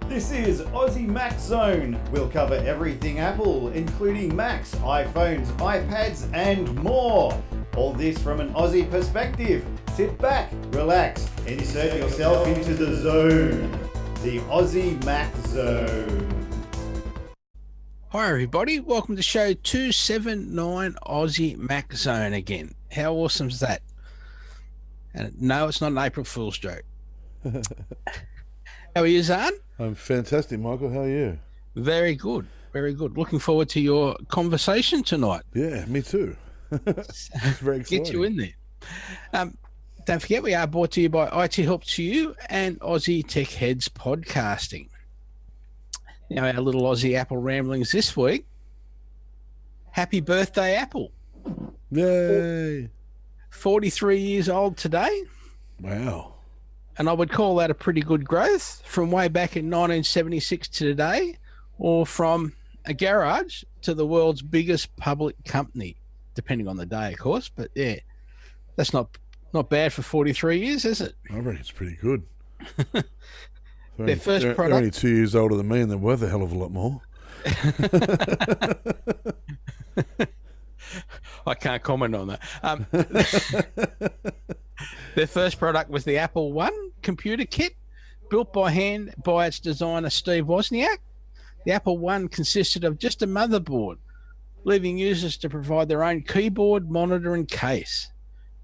This is Aussie Mac Zone. We'll cover everything Apple, including Macs, iPhones, iPads, and more. All this from an Aussie perspective. Sit back, relax, and insert yourself into the zone. The Aussie Mac Zone. Hi everybody, welcome to show 279 Aussie Mac Zone again. How awesome is that? And no, it's not an April Fool's joke. How are you, Zarn? I'm fantastic, Michael. How are you? Very good, very good. Looking forward to your conversation tonight. Yeah, me too. It's very exciting. Get you in there. Don't forget, we are brought to you by IT Helps You and Aussie Tech Heads Podcasting. Now, our little Aussie Apple ramblings this week. Happy birthday, Apple. Yay. 43 years old today. Wow. And I would call that a pretty good growth from way back in 1976 to today, or from a garage to the world's biggest public company, depending on the day, of course. But yeah, that's not bad for 43 years, is it? I reckon it's pretty good. Their first they're product. only 2 years older than me, and they're worth a hell of a lot more. I can't comment on that. Their first product was the Apple I computer kit, built by hand by its designer Steve Wozniak. The Apple I consisted of just a motherboard, leaving users to provide their own keyboard, monitor, and case.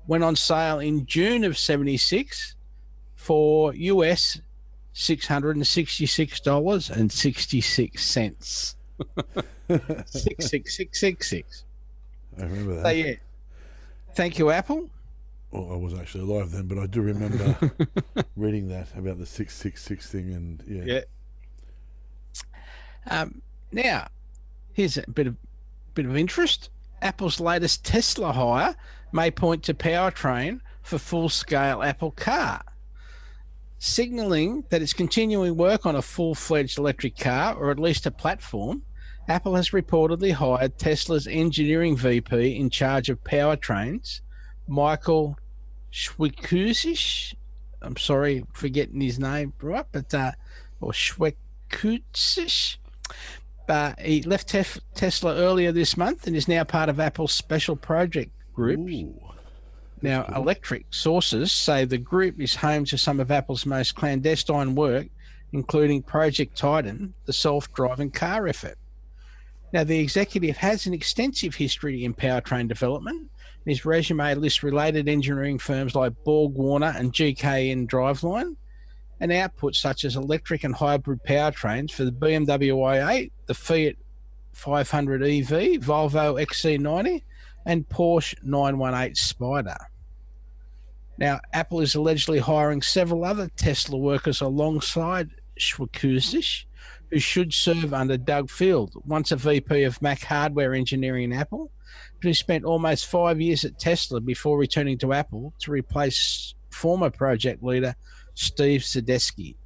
Went on sale in June of '76 for US $666.66. 66666. I remember that. So yeah, thank you, Apple. Well, I wasn't actually alive then, but I do remember reading that about the 666 thing, and yeah. Now, here's a bit of interest. Apple's latest Tesla hire may point to powertrain for full-scale Apple car, signaling that it's continuing work on a full-fledged electric car, or at least a platform. Apple has reportedly hired Tesla's engineering VP in charge of powertrains, Michael Seamons. I'm sorry for getting his name right, but or Seamons. But he left Tesla earlier this month and is now part of Apple's special project group. Now, cool. Electric sources say the group is home to some of Apple's most clandestine work, including Project Titan, the self-driving car effort. Now, the executive has an extensive history in powertrain development. His resume lists related engineering firms like Borg Warner and GKN Driveline, and outputs such as electric and hybrid powertrains for the BMW i8, the Fiat 500 EV, Volvo XC90, and Porsche 918 Spider. Now, Apple is allegedly hiring several other Tesla workers alongside Seamons, who should serve under Doug Field, once a VP of Mac hardware engineering in Apple, but who spent almost 5 years at Tesla before returning to Apple to replace former project leader Steve Sadetsky.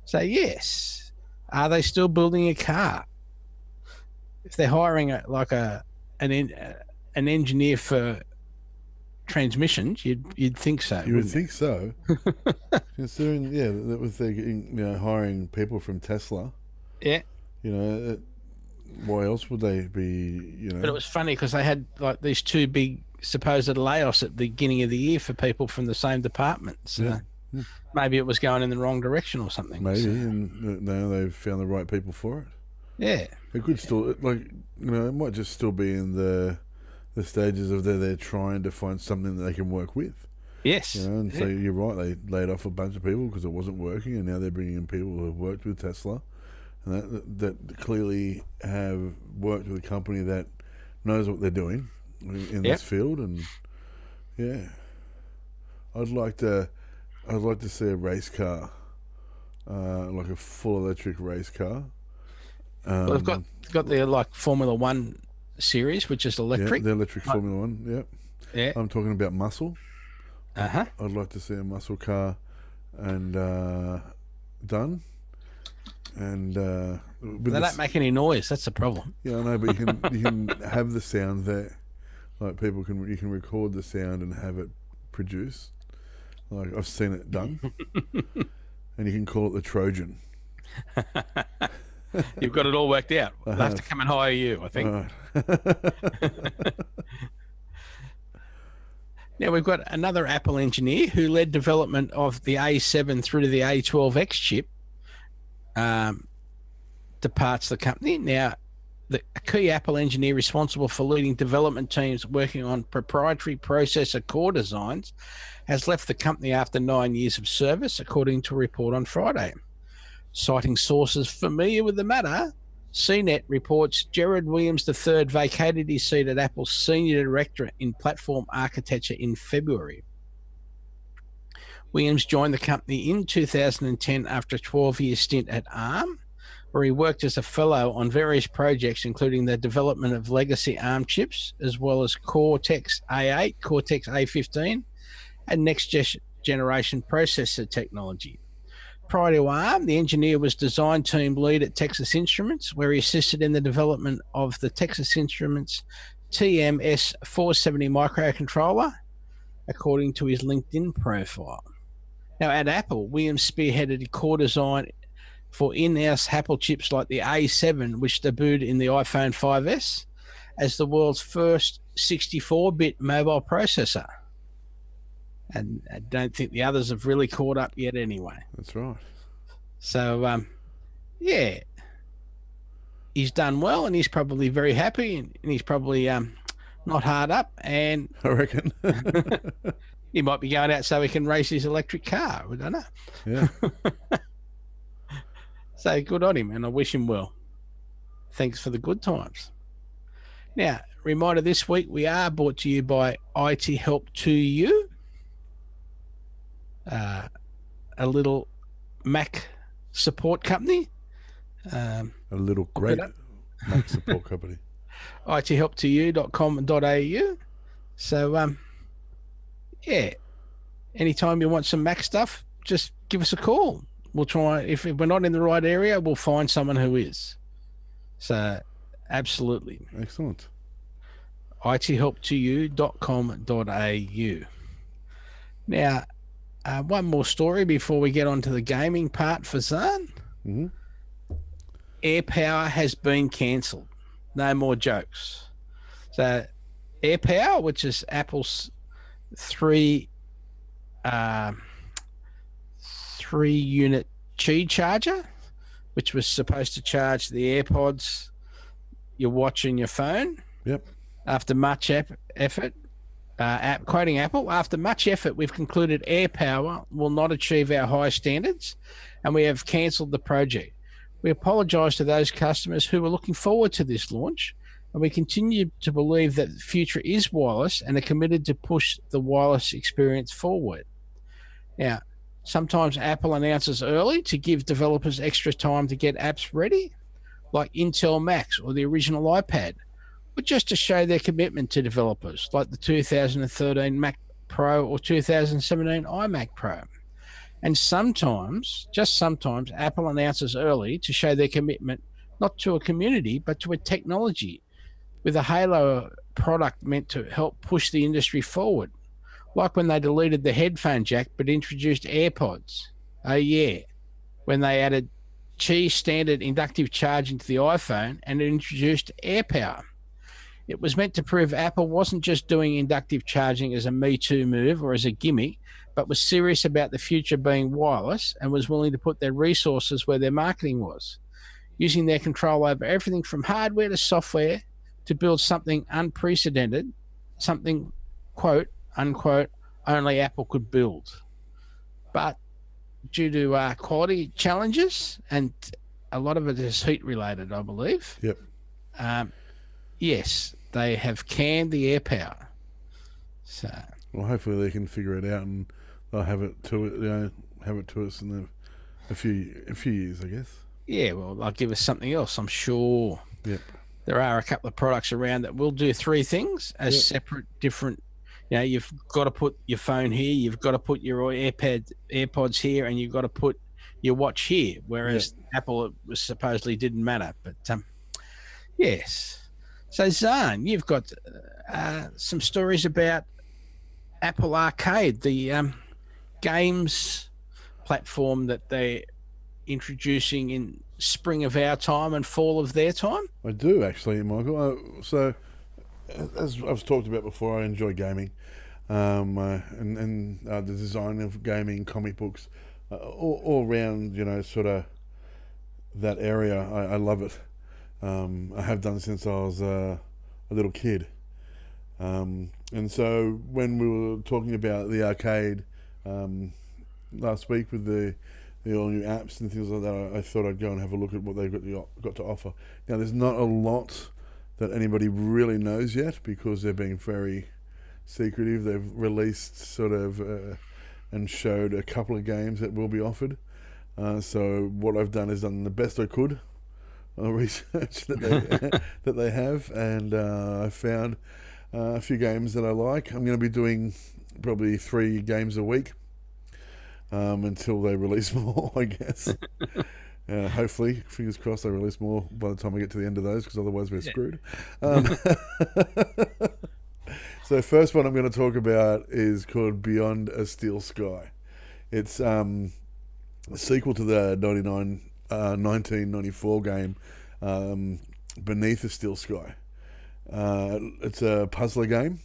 So yes, are they still building a car? If they're hiring an engineer for transmissions, you'd think so. You would think so. Considering, that was they hiring people from Tesla. Yeah. Why else would they be? But it was funny because they had like these two big supposed layoffs at the beginning of the year for people from the same department. So maybe it was going in the wrong direction or something. Maybe, and now they've found the right people for it. Yeah. It could still, it might just still be in the stages of they're trying to find something that they can work with. Yes. And so you're right, they laid off a bunch of people because it wasn't working, and now they're bringing in people who have worked with Tesla, and that clearly have worked with a company that knows what they're doing in this field. And I'd like to see a race car, like a full electric race car. Well, they've got the Formula One series, which is electric. Yeah, the electric Formula One. Yep. Yeah. I'm talking about muscle. I'd like to see a muscle car and done. And they don't make any noise. That's the problem. Yeah, I know, but you can have the sound there. Like you can record the sound and have it produced. Like I've seen it done, and you can call it the Trojan. You've got it all worked out. I They'll have to have. come and hire you, I think. Right. Now, we've got another Apple engineer who led development of the A7 through to the A12X chip, departs the company. Now, a key Apple engineer responsible for leading development teams working on proprietary processor core designs has left the company after 9 years of service, according to a report on Friday. Citing sources familiar with the matter, CNET reports Gerard Williams III vacated his seat at Apple's Senior Director in Platform Architecture in February. Williams joined the company in 2010 after a 12-year stint at ARM, where he worked as a fellow on various projects, including the development of legacy ARM chips, as well as Cortex A8, Cortex A15, and next-generation processor technology. Prior to ARM, the engineer was design team lead at Texas Instruments, where he assisted in the development of the Texas Instruments TMS-470 microcontroller, according to his LinkedIn profile. Now, at Apple, Williams spearheaded core design for in-house Apple chips like the A7, which debuted in the iPhone 5S as the world's first 64-bit mobile processor. And I don't think the others have really caught up yet anyway. That's right. So, yeah, he's done well, and he's probably very happy, and he's probably not hard up, and I reckon. he might be going out so he can race his electric car. We don't know. Yeah. So good on him, and I wish him well. Thanks for the good times. Now, reminder this week, we are brought to you by IT Help to You, a little Mac support company. A little great Mac support company. ithelptoyou.com.au. So, yeah, anytime you want some Mac stuff, just give us a call. We'll try. If we're not in the right area, we'll find someone who is. So, absolutely. Excellent. ithelptoyou.com.au. Now, one more story before we get on to the gaming part for Zarn. Mm-hmm. AirPower has been cancelled. No more jokes. So, AirPower, which is Apple's three-unit Qi charger, which was supposed to charge the AirPods, your watch, and your phone. Yep. After much effort, quoting Apple, after much effort, we've concluded AirPower will not achieve our high standards, and we have cancelled the project. We apologise to those customers who were looking forward to this launch, and we continue to believe that the future is wireless and are committed to push the wireless experience forward. Now, sometimes Apple announces early to give developers extra time to get apps ready, like Intel Macs or the original iPad, but just to show their commitment to developers, like the 2013 Mac Pro or 2017 iMac Pro. And sometimes, just sometimes, Apple announces early to show their commitment not to a community, but to a technology, with a halo product meant to help push the industry forward. Like when they deleted the headphone jack but introduced AirPods. Oh yeah, when they added Qi standard inductive charging to the iPhone and introduced AirPower. It was meant to prove Apple wasn't just doing inductive charging as a Me Too move or as a gimmick, but was serious about the future being wireless and was willing to put their resources where their marketing was, using their control over everything from hardware to software to build something unprecedented, something, quote, unquote, only Apple could build. But due to quality challenges, and a lot of it is heat related, I believe. Yep. Yes, they have canned the AirPower. So, well, hopefully they can figure it out and they'll have it to us in a few years, I guess. Yeah, well, they'll give us something else, I'm sure. Yep. There are a couple of products around that will do three things as separate, different. You know, you've got to put your phone here, you've got to put your AirPods here, and you've got to put your watch here. Whereas Apple, it was supposedly didn't matter. But yes. So Zarn, you've got some stories about Apple Arcade, the games platform that they're introducing in spring of our time and fall of their time? I do actually, Michael. So, as I've talked about before, I enjoy gaming, and the design of gaming, comic books, all around. Sort of that area. I love it. I have done since I was a little kid. And so when we were talking about the arcade last week with the all new apps and things like that, I thought I'd go and have a look at what they've got to offer. Now, there's not a lot that anybody really knows yet because they're being very secretive. They've released sort of and showed a couple of games that will be offered. So what I've done is done the best I could research that they have, and I found a few games that I like. I'm going to be doing probably 3 games a week until they release more, I guess. Hopefully, fingers crossed, they release more by the time I get to the end of those, because otherwise we're screwed. So first one I'm going to talk about is called Beyond a Steel Sky. It's a sequel to the 1994 game Beneath a Steel Sky. It's a puzzler game,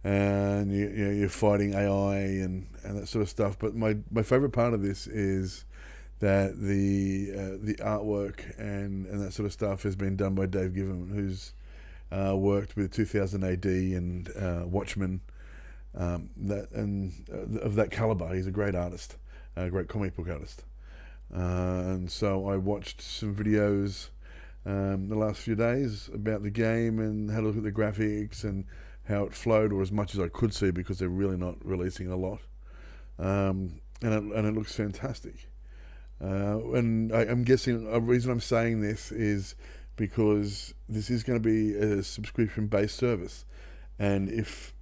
and you're fighting AI and that sort of stuff. But my favourite part of this is that the artwork and that sort of stuff has been done by Dave Given, who's worked with 2000 AD and Watchmen, of that calibre. He's a great artist, a great comic book artist. And so I watched some videos the last few days about the game and had a look at the graphics and how it flowed, or as much as I could see, because they're really not releasing a lot. And it looks fantastic. And I'm guessing a reason I'm saying this is because this is going to be a subscription-based service. And if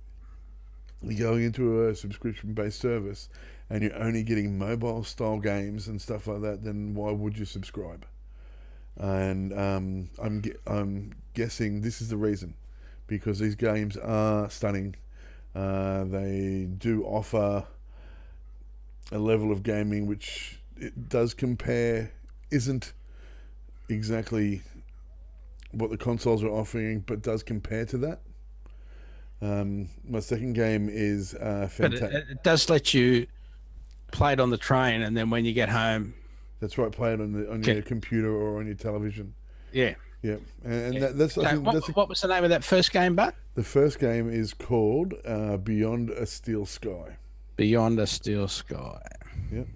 you're going into a subscription-based service and you're only getting mobile-style games and stuff like that, then why would you subscribe? And I'm guessing this is the reason, because these games are stunning. They do offer a level of gaming which it does compare, isn't exactly what the consoles are offering, but does compare to that. My second game is But it does let you play it on the train, and then when you get home. That's right, play it on your computer or on your television. Yeah. Yeah. And that's what was the name of that first game, Buck? The first game is called Beyond a Steel Sky. Beyond a Steel Sky. Yep.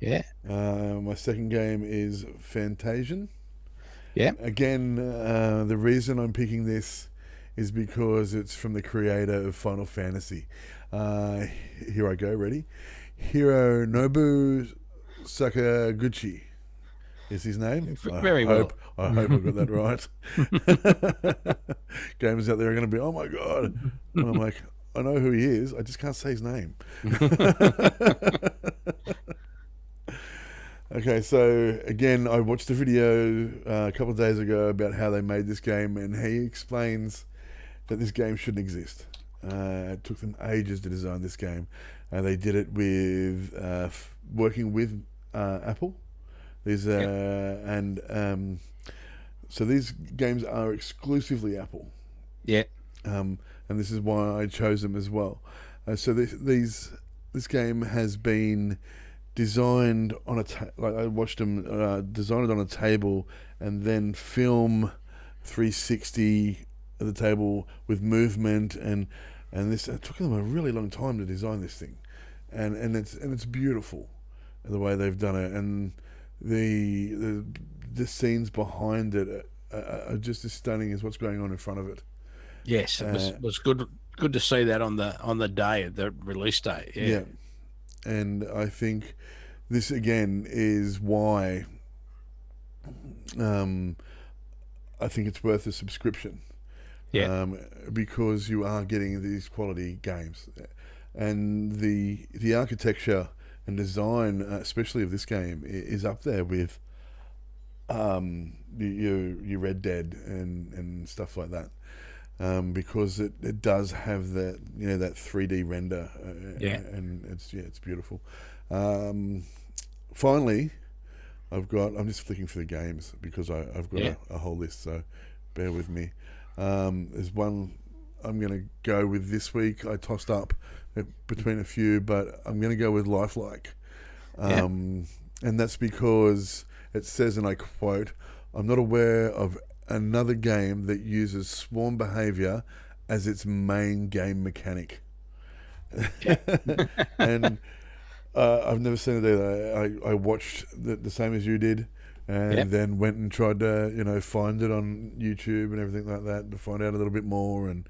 Yeah. My second game is Fantasian. Yeah. Again, the reason I'm picking this is because it's from the creator of Final Fantasy. Here I go, ready? Hironobu Sakaguchi is his name. Very well. I hope I got that right. Gamers out there are going to be, oh my God. And I'm like, I know who he is, I just can't say his name. Okay, so again, I watched a video a couple of days ago about how they made this game, and he explains that this game shouldn't exist. It took them ages to design this game. They did it with working with Apple. So these games are exclusively Apple. Yeah. And this is why I chose them as well. So this game has been designed on I watched them design it on a table and then film 360 at the table with movement and this. It took them a really long time to design this thing, and it's beautiful the way they've done it, and the scenes behind it are just as stunning as what's going on in front of it. Yes, it was good to see that on the day, the release day. Yeah. And I think this again is why I think it's worth a subscription. Yeah. Because you are getting these quality games, and the architecture and design, especially of this game, is up there with your Red Dead and stuff like that. Because it does have that that 3D render, and it's beautiful. Finally, I'm just flicking through the games because I've got a whole list, so bear with me. There's one I'm going to go with this week. I tossed up between a few, but I'm going to go with Lifelike. And that's because it says, and I quote, "I'm not aware of another game that uses swarm behavior as its main game mechanic." And I've never seen it either. I watched the same as you did, and then went and tried to find it on YouTube and everything like that to find out a little bit more. And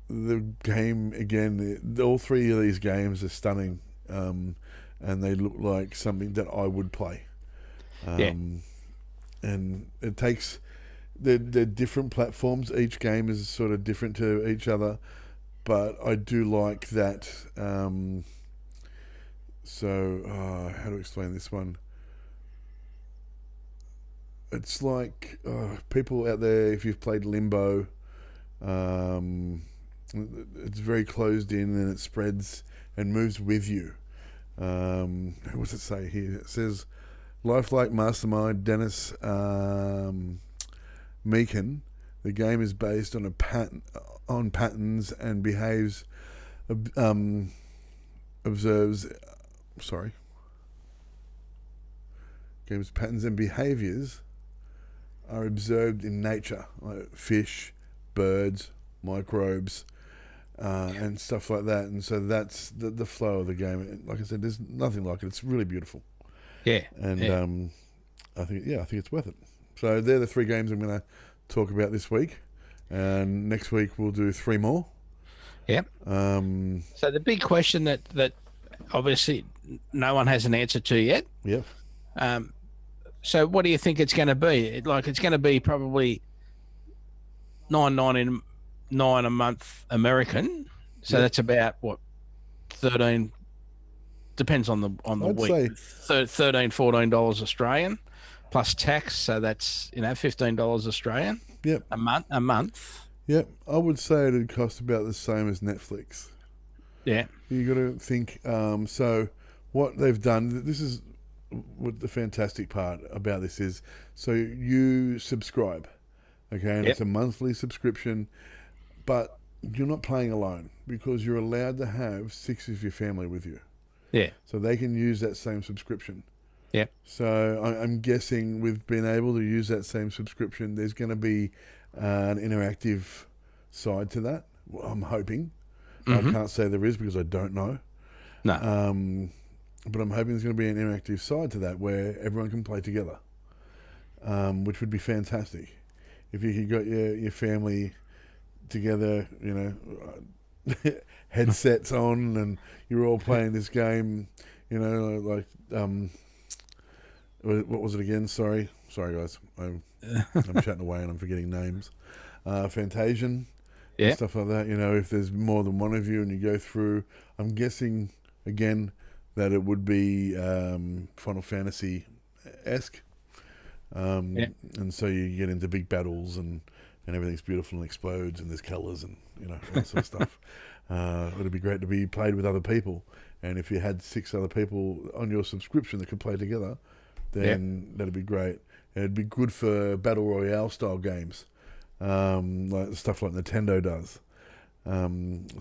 the game again, all three of these games are stunning, and they look like something that I would play. And it takes they're different platforms. Each game is sort of different to each other. But I do like that. How to explain this one? It's like people out there, if you've played Limbo, it's very closed in and it spreads and moves with you. What does it say here? It says, Lifelike Mastermind Dennis Meakin. The game is based on patterns and behaves, Games patterns and behaviors are observed in nature, like fish, birds, microbes, and stuff like that. And so that's the flow of the game. And like I said, there's nothing like it. It's really beautiful. Yeah. And I think it's worth it. So they're the three games I'm going to talk about this week, and next week we'll do three more. So the big question that obviously no one has an answer to yet. So what do you think it's going to be? It's going to be probably $9.99 a month American. So that's about what, 13. Depends on the week. $13-14 Australian. Plus tax, so that's $15 Australian. A month. I would say it'd cost about the same as Netflix. You got to think. So what they've done. This is what the fantastic part about this is. So you subscribe, okay, and it's a monthly subscription, but you're not playing alone because you're allowed to have 6 of your family with you. So they can use that same subscription. So I'm guessing with being able to use that same subscription, there's going to be an interactive side to that. Well, I'm hoping. I can't say there is because I don't know. But I'm hoping there's going to be an interactive side to that where everyone can play together, which would be fantastic. If you could get your family together, headsets on, and you're all playing this game, what was it again? Sorry guys. I'm chatting away and I'm forgetting names. Fantasian, stuff like that. If there's more than one of you and you go through, I'm guessing again that it would be Final Fantasy-esque. And so you get into big battles and everything's beautiful and explodes and there's colours and all that sort of stuff. It'd be great to be played with other people, and if you had 6 other people on your subscription that could play together, then that'd be great. And it'd be good for battle royale style games, like stuff like Nintendo does.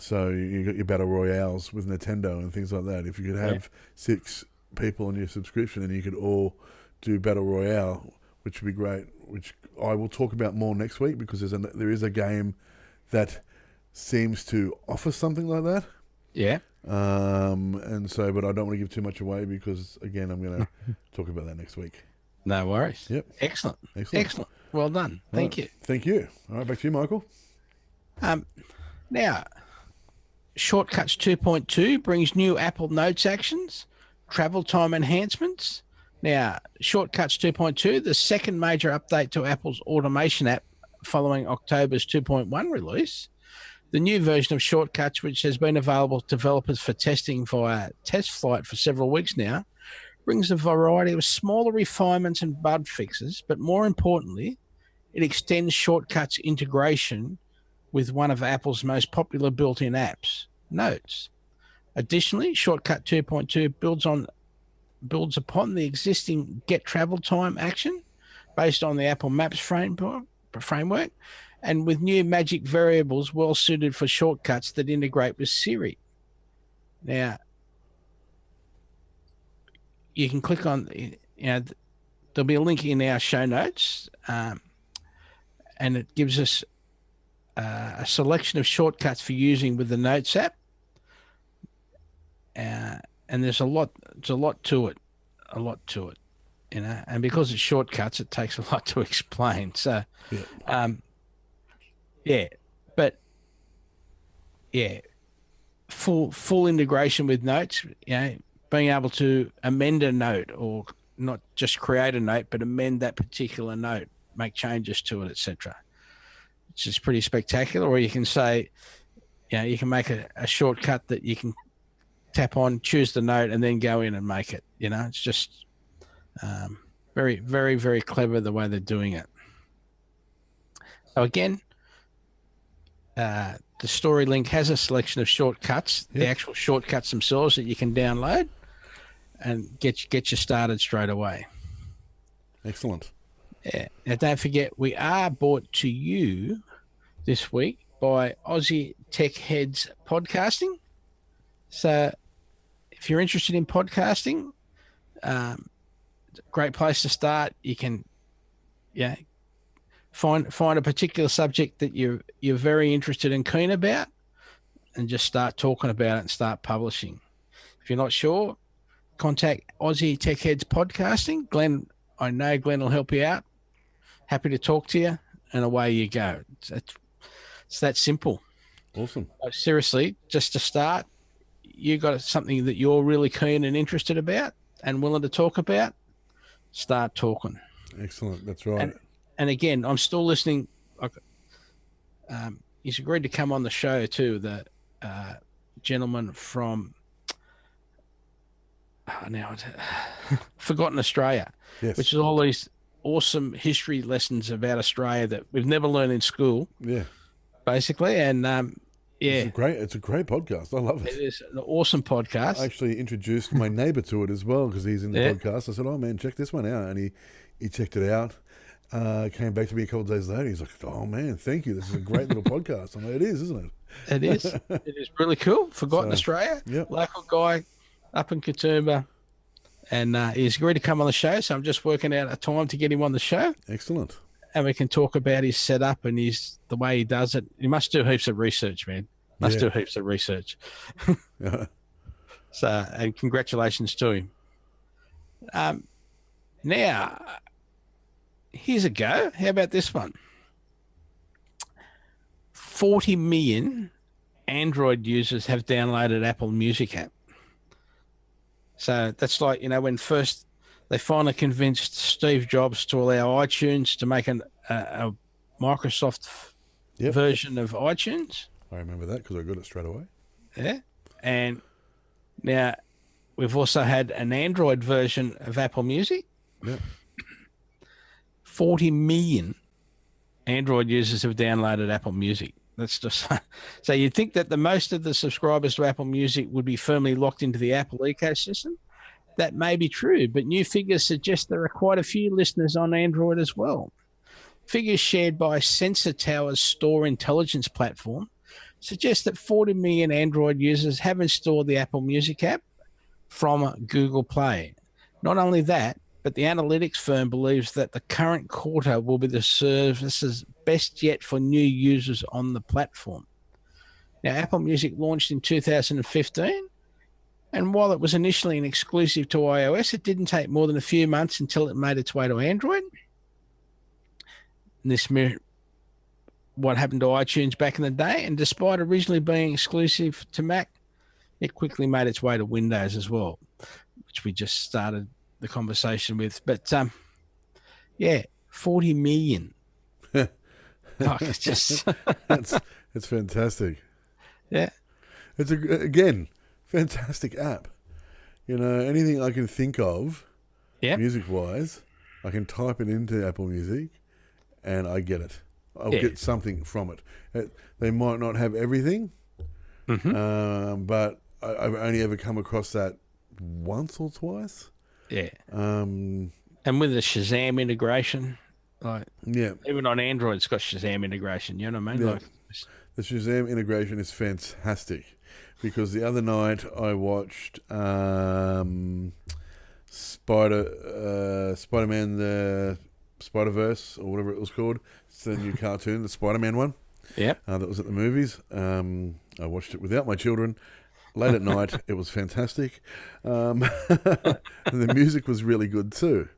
So you got your battle royales with Nintendo and things like that. If you could have 6 people on your subscription, and you could all do battle royale, which would be great. Which I will talk about more next week because there is a game that seems to offer something like that. And so, but I don't want to give too much away because, again, I'm going to talk about that next week. No worries. Excellent. Well done. Thank you. Thank you. All right, back to you, Michael. Now, Shortcuts 2.2 brings new Apple Notes actions, travel time enhancements. Now, Shortcuts 2.2, the second major update to Apple's automation app following October's 2.1 release. The new version of Shortcuts, which has been available to developers for testing via test flight for several weeks now, brings a variety of smaller refinements and bug fixes, but more importantly, it extends Shortcuts integration with one of Apple's most popular built-in apps, Notes. Additionally, Shortcut 2.2 builds on builds upon the existing Get Travel Time action based on the Apple Maps framework, and with new magic variables well suited for shortcuts that integrate with Siri. Now, you can click on, there'll be a link in our show notes, and it gives us a selection of shortcuts for using with the Notes app. And there's a lot to it, and because it's shortcuts, it takes a lot to explain. So, full integration with Notes, being able to amend a note, or not just create a note, but amend that particular note, make changes to it, etc. It's just pretty spectacular. Or you can say, you can make a shortcut that you can tap on, choose the note, and then go in and make it. It's just very, very, very clever the way they're doing it. So again, the story link has a selection of shortcuts, the actual shortcuts themselves that you can download and get you started straight away. Excellent. Yeah. Now, don't forget, we are brought to you this week by Aussie Tech Heads Podcasting. So if you're interested in podcasting, it's a great place to start. You can find a particular subject that you're very interested and keen about, and just start talking about it and start publishing. If you're not sure, contact Aussie Tech Heads Podcasting. I know Glenn will help you out. Happy to talk to you, and away you go. It's that simple. Awesome. Seriously, just to start, you got something that you're really keen and interested about and willing to talk about, start talking. Excellent. That's right. And again, I'm still listening. He's agreed to come on the show too, the gentleman from Forgotten Australia, which is all these awesome history lessons about Australia that we've never learned in school. Yeah. Basically. And it's a great podcast. I love it. It is an awesome podcast. I actually introduced my neighbour to it as well, because he's in the podcast. I said, "Oh man, check this one out," and he checked it out. Came back to me a couple of days later. He's like, "Oh man, thank you. This is a great little podcast." I'm like, "It is, isn't it?" It is. It is really cool. Forgotten Australia. Yep. Local guy up in Katoomba, and he's agreed to come on the show. So I'm just working out a time to get him on the show. Excellent. And we can talk about his setup and the way he does it. He must do heaps of research, man. Do heaps of research. So, and congratulations to him. Now, here's a go. How about this one? 40 million Android users have downloaded Apple Music app. So that's like, when first they finally convinced Steve Jobs to allow iTunes to make a Microsoft version of iTunes. I remember that because I got it straight away. Yeah. And now we've also had an Android version of Apple Music. Yeah. 40 million Android users have downloaded Apple Music. That's just so you'd think that the most of the subscribers to Apple Music would be firmly locked into the Apple ecosystem. That may be true, but new figures suggest there are quite a few listeners on Android as well. Figures shared by Sensor Tower's Store Intelligence platform suggest that 40 million Android users have installed the Apple Music app from Google Play. Not only that, but the analytics firm believes that the current quarter will be the service's best yet for new users on the platform. Now, Apple Music launched in 2015, and while it was initially an exclusive to iOS, it didn't take more than a few months until it made its way to Android. And this mirrored what happened to iTunes back in the day, and despite originally being exclusive to Mac, it quickly made its way to Windows as well, which we just started the conversation with. But 40 million. It's just it's fantastic. Yeah, it's again fantastic app. Anything I can think of, music wise, I can type it into Apple Music, and I get it. I'll get something from it. They might not have everything, but I've only ever come across that once or twice. Yeah. Um, And with the Shazam integration, like yeah, even on Android, it's got Shazam integration. You know what I mean? Yeah. Like, the Shazam integration is fantastic because the other night I watched Spider-Man the Spider-Verse or whatever it was called. It's the new cartoon, the Spider-Man one. yep. That was at the movies. I watched it without my children. Late at night, it was fantastic. And the music was really good too.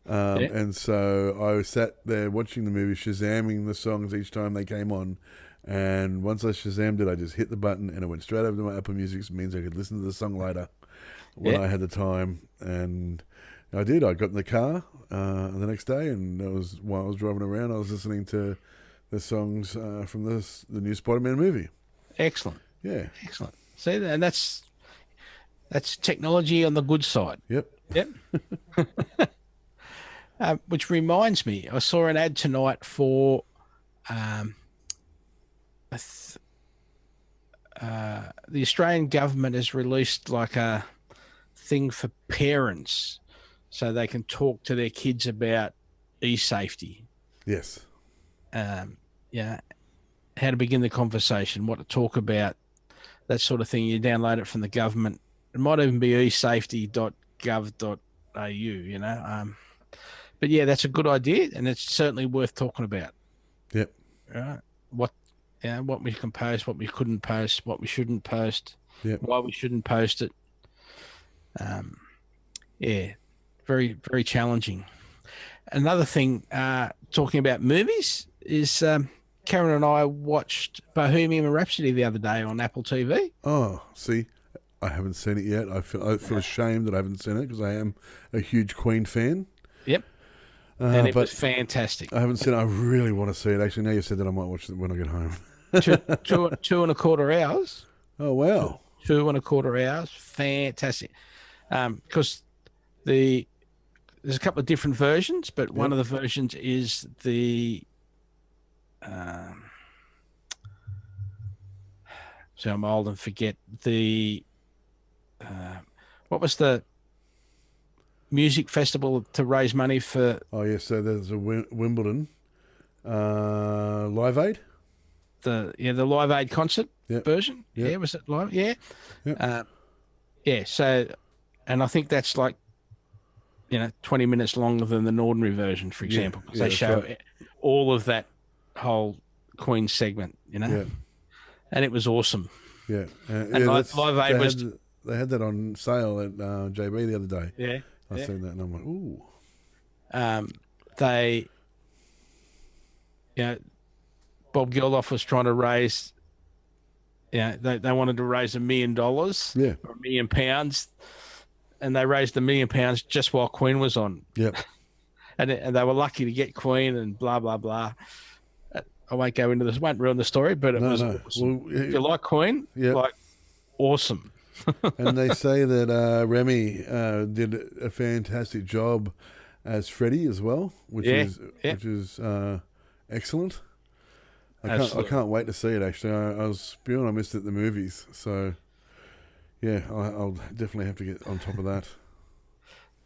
Yeah. And so I sat there watching the movie, Shazamming the songs each time they came on. And once I Shazammed it, I just hit the button and it went straight over to my Apple Music. It means I could listen to the song later when I had the time. And I did. I got in the car the next day, and it was while I was driving around, I was listening to the songs from the new Spider-Man movie. Excellent. Yeah. Excellent. See, and that's technology on the good side. Yep. Yep. Which reminds me, I saw an ad tonight for the Australian government has released like a thing for parents so they can talk to their kids about e-safety. Yes. Yeah, how to begin the conversation, what to talk about, that sort of thing. You download it from the government. It might even be eSafety.gov.au, you know. But yeah, that's a good idea, and it's certainly worth talking about. Yep. Right. What we can post, what we couldn't post, what we shouldn't post, Yep. why we shouldn't post it. Yeah, very, very challenging. Another thing, talking about movies, is Karen and I watched Bohemian Rhapsody the other day on Apple TV. Oh, see, I haven't seen it yet. I feel ashamed that I haven't seen it because I am a huge Queen fan. Yep. And it was fantastic. I haven't seen it. I really want to see it. Actually, now you've said that, I might watch it when I get home. two and a quarter hours. Oh, wow. 2.25 hours. Fantastic. Because there's a couple of different versions, but one of the versions is the so I'm old and forget the what was the music festival to raise money for? Oh, yes. So there's a Wimbledon Live Aid. The Live Aid concert version. Yep. Yeah, was it live? Yeah. Yep. Yeah. So, and I think that's like 20 minutes longer than the ordinary version, for example, because they show all of that whole Queen segment, Yeah. And it was awesome. Yeah. And Live Aid was. They had that on sale at JB the other day. Yeah. I seen that and I'm like, ooh. They, Bob Geldof was trying to raise, they wanted to raise $1 million or £1 million, and they raised £1 million just while Queen was on. Yep. And they were lucky to get Queen and blah, blah, blah. I won't go into this, won't ruin the story, but it was awesome. Well, if you like Queen, awesome. And they say that Remy did a fantastic job as Freddie as well, which is excellent. I can't wait to see it. Actually, I was spewing I missed it at the movies, so yeah, I'll definitely have to get on top of that.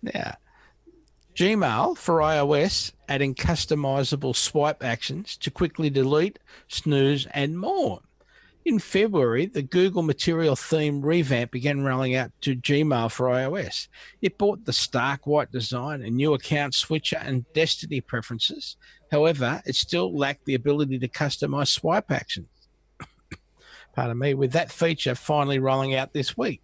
Yeah. Gmail for iOS adding customizable swipe actions to quickly delete, snooze, and more. In February, the Google Material theme revamp began rolling out to Gmail for iOS. It brought the stark white design, a new account switcher, and Destiny preferences. However, it still lacked the ability to customize swipe actions. Pardon me, with that feature finally rolling out this week.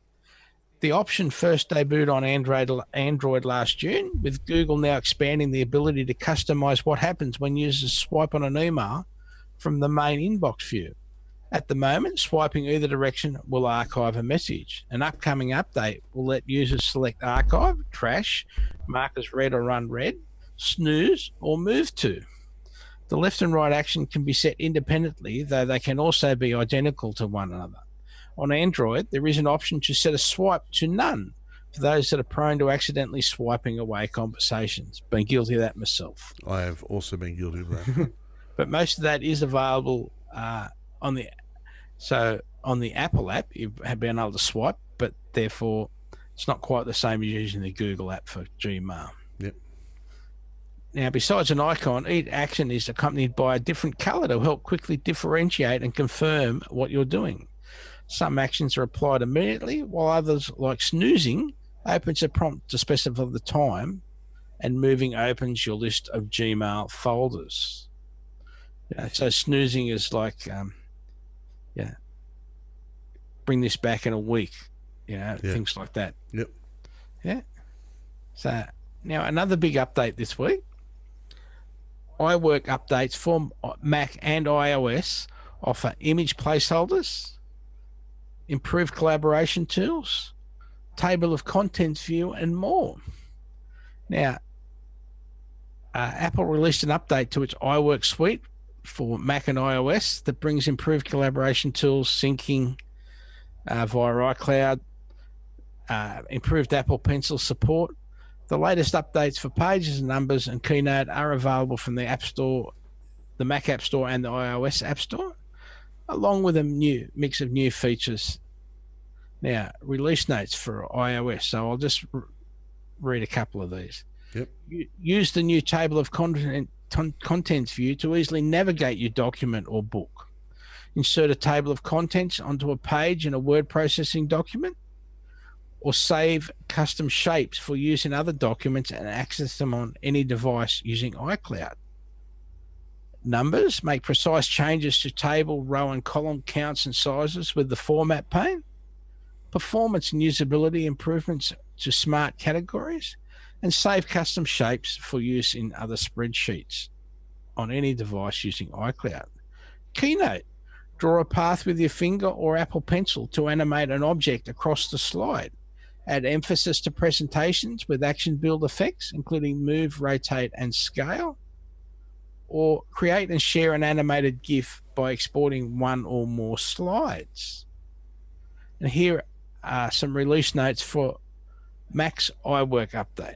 The option first debuted on Android last June, with Google now expanding the ability to customize what happens when users swipe on an email from the main inbox view. At the moment, swiping either direction will archive a message. An upcoming update will let users select archive, trash, mark as read or unread, snooze, or move to. The left and right action can be set independently, though they can also be identical to one another. On Android, there is an option to set a swipe to none for those that are prone to accidentally swiping away conversations. Been guilty of that myself. I have also been guilty of that. But most of that is available on the Apple app. You have been able to swipe, but therefore It's not quite the same as using the Google app for Gmail. Yep. Now, besides an icon, each action is accompanied by a different color to help quickly differentiate and confirm what you're doing. Some actions are applied immediately, while others, like snoozing, opens a prompt to specify the time, and moving opens your list of Gmail folders. So snoozing is like, bring this back in a week, things like that. Yep. Yeah. So now another big update this week. iWork updates for Mac and iOS offer image placeholders, improved collaboration tools, table of contents view, and more. Now, Apple released an update to its iWork suite for Mac and iOS that brings improved collaboration tools, syncing via iCloud, improved Apple Pencil support. The latest updates for Pages and Numbers and Keynote are available from the App Store, the Mac App Store, and the iOS App Store, along with a new mix of new features. Now, release notes for iOS. So I'll just read a couple of these. Yep. Use the new table of contents view to easily navigate your document or book. Insert a table of contents onto a page in a word processing document, or save custom shapes for use in other documents and access them on any device using iCloud. Numbers, make precise changes to table, row, and column counts and sizes with the format pane. Performance and usability improvements to smart categories, and save custom shapes for use in other spreadsheets on any device using iCloud. Keynote, draw a path with your finger or Apple Pencil to animate an object across the slide. Add emphasis to presentations with action build effects, including move, rotate, and scale. Or create and share an animated GIF by exporting one or more slides. And here are some release notes for Mac's iWork update.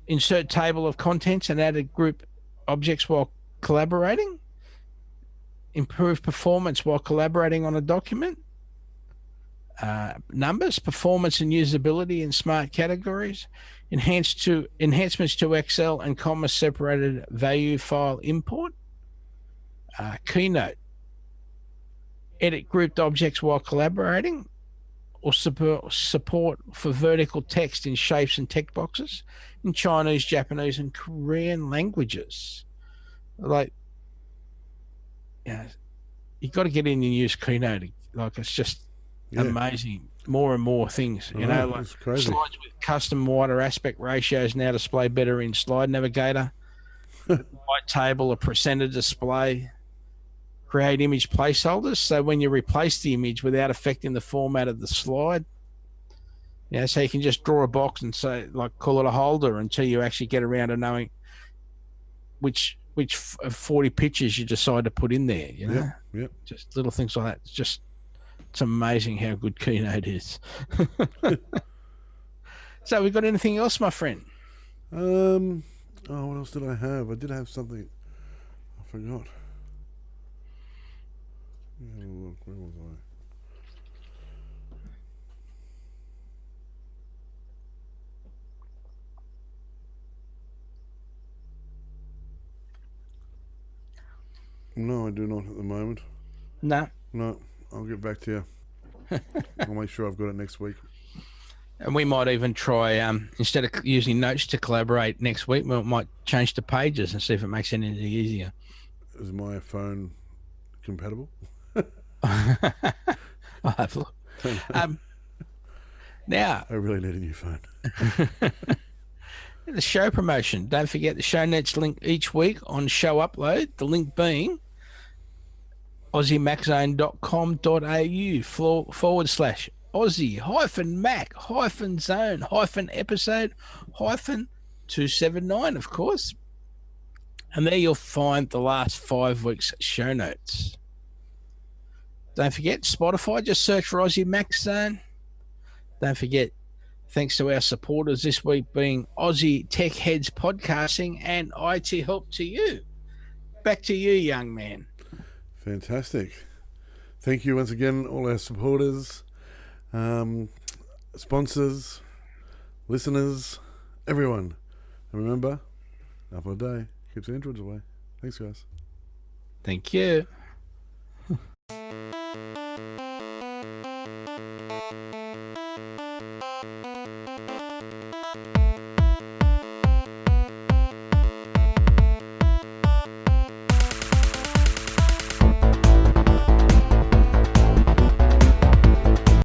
Insert table of contents and add a group objects while collaborating. Improve performance while collaborating on a document. Numbers, performance and usability in smart categories. Enhancements to Excel and comma separated value file import. Keynote, edit grouped objects while collaborating, or support for vertical text in shapes and text boxes in Chinese, Japanese, and Korean languages. Like, you've got to get in and use Keynote. Like, it's just amazing. More and more things, like slides with custom wider aspect ratios now display better in Slide Navigator. White table, a presenter display. Create image placeholders, so when you replace the image without affecting the format of the slide. So you can just draw a box and say, like, call it a holder until you actually get around to knowing which 40 pictures you decide to put in there. Yep. Just little things like that. It's amazing how good Keynote is. So, we got anything else, my friend? What else did I have? I did have something. I forgot. Look, where was I? No, I do not at the moment. No. I'll get back to you. I'll make sure I've got it next week. And we might even try, instead of using notes to collaborate next week, we might change to Pages and see if it makes it any easier. Is my phone compatible? I'll have a look. Now, I really need a new phone. The show promotion. Don't forget the show notes link each week on show upload. The link being Aussie-Mac-Zone-episode-279, of course. And there you'll find the last 5 weeks' show notes. Don't forget, Spotify, just search for Aussie Mac Zone. Don't forget, thanks to our supporters this week being Aussie Tech Heads Podcasting and IT Help to You. Back to you, young man. Fantastic. Thank you once again, all our supporters. sponsors, listeners, everyone. And remember, apple a day keeps the androids away. Thanks, guys. Thank you.